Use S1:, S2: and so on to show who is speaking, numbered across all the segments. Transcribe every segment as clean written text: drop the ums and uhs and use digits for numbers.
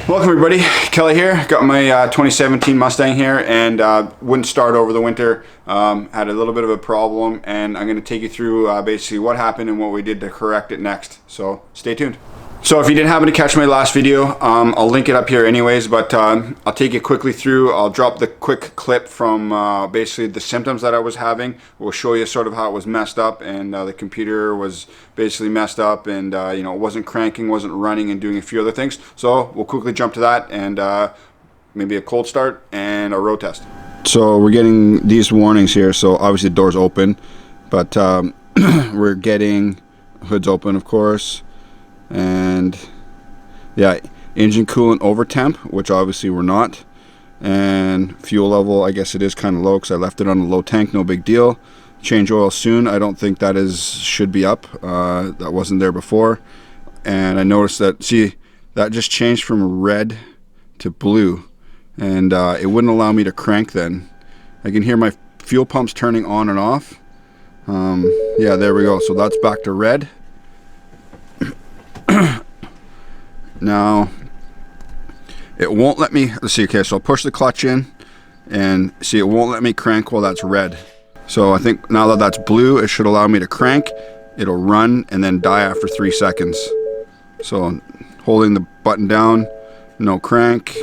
S1: Welcome everybody, Kelly here. Got my 2017 Mustang here and wouldn't start over the winter. Had a little bit of a problem and I'm going to take you through basically what happened and what we did to correct it next. So stay tuned. So if you didn't happen to catch my last video, I'll link it up here anyways, but I'll take you quickly through. I'll drop the quick clip from basically the symptoms that I was having. We'll show you sort of how it was messed up and the computer was basically messed up and you know, it wasn't cranking, wasn't running and doing a few other things. So we'll quickly jump to that and maybe a cold start and a road test. So we're getting these warnings here. So obviously the door's open, but we're getting hood's open, of course. And yeah, engine coolant over temp, which obviously we're not, and fuel level, I guess it is kind of low because I left it on a low tank, no big deal. Change oil soon. I don't think that should be up. That wasn't there before. And I noticed that, see, that just changed from red to blue, and it wouldn't allow me to crank then. I can hear my fuel pumps turning on and off. Yeah, there we go. So that's back to red. Now it won't let me, let's see, okay, so I'll push the clutch in and see, it won't let me crank while that's red. So I think now that that's blue, it should allow me to crank. It'll run and then die after 3 seconds. So holding the button down, no crank.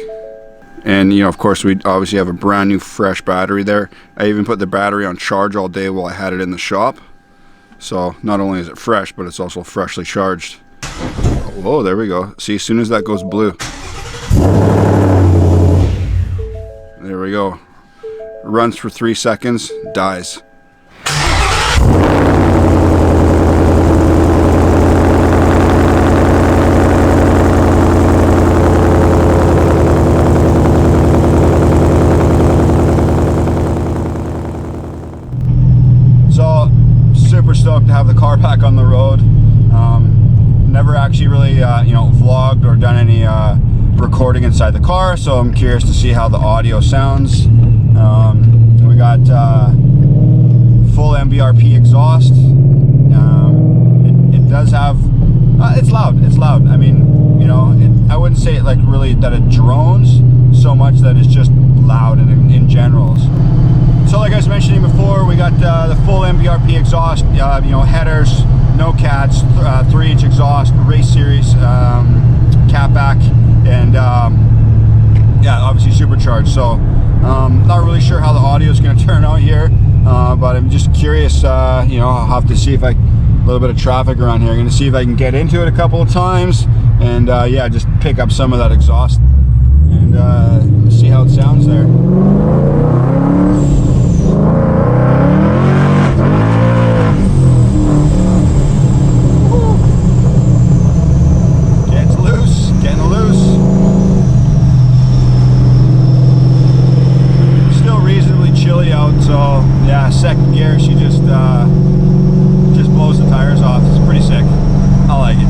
S1: And you know, of course, we obviously have a brand new fresh battery there. I even put the battery on charge all day while I had it in the shop. So not only is it fresh, but it's also freshly charged. Whoa, there we go. See, as soon as that goes blue, there we go. Runs for 3 seconds, dies. So, super stoked to have the car back on the road. Never actually really, you know, vlogged or done any recording inside the car, so I'm curious to see how the audio sounds. We got full MBRP exhaust. It does have, it's loud. It's loud. I mean, you know, I wouldn't say it like really that it drones so much that it's just loud in general. So like I was mentioning before, we got the full MBRP exhaust, you know, headers, no cats, 3-inch exhaust, race series, catback, and yeah, obviously supercharged. So not really sure how the audio is going to turn out here, but I'm just curious. You know, I'll have to see if a little bit of traffic around here. I'm going to see if I can get into it a couple of times, and yeah, just pick up some of that exhaust and see how it sounds there. So yeah, second gear, she just blows the tires off. It's pretty sick. I like it.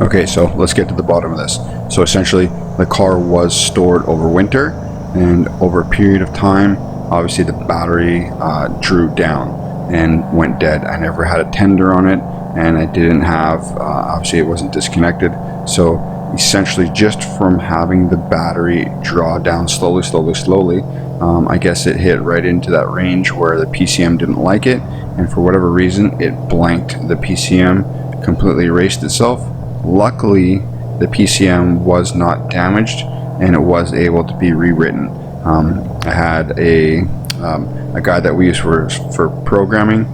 S1: Okay, so let's get to the bottom of this. So essentially, the car was stored over winter, and over a period of time, obviously the battery drew down and went dead. I never had a tender on it, and I didn't have, obviously it wasn't disconnected. So essentially just from having the battery draw down slowly, I guess it hit right into that range where the PCM didn't like it, and for whatever reason it blanked the PCM, completely erased itself. Luckily the PCM was not damaged and it was able to be rewritten. I had a guy that we use for programming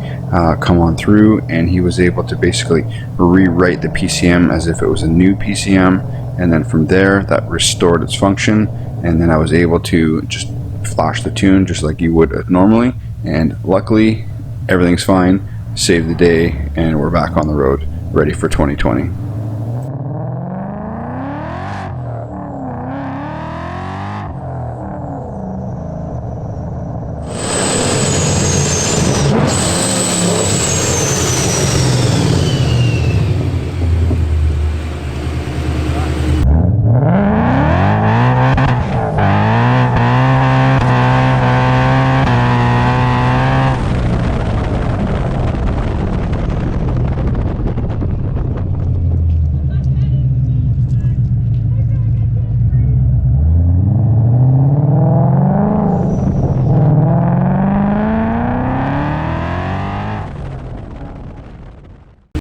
S1: come on through, and he was able to basically rewrite the PCM as if it was a new PCM, and then from there that restored its function, and then I was able to just flash the tune just like you would normally, and luckily everything's fine, saved the day, and we're back on the road ready for 2020.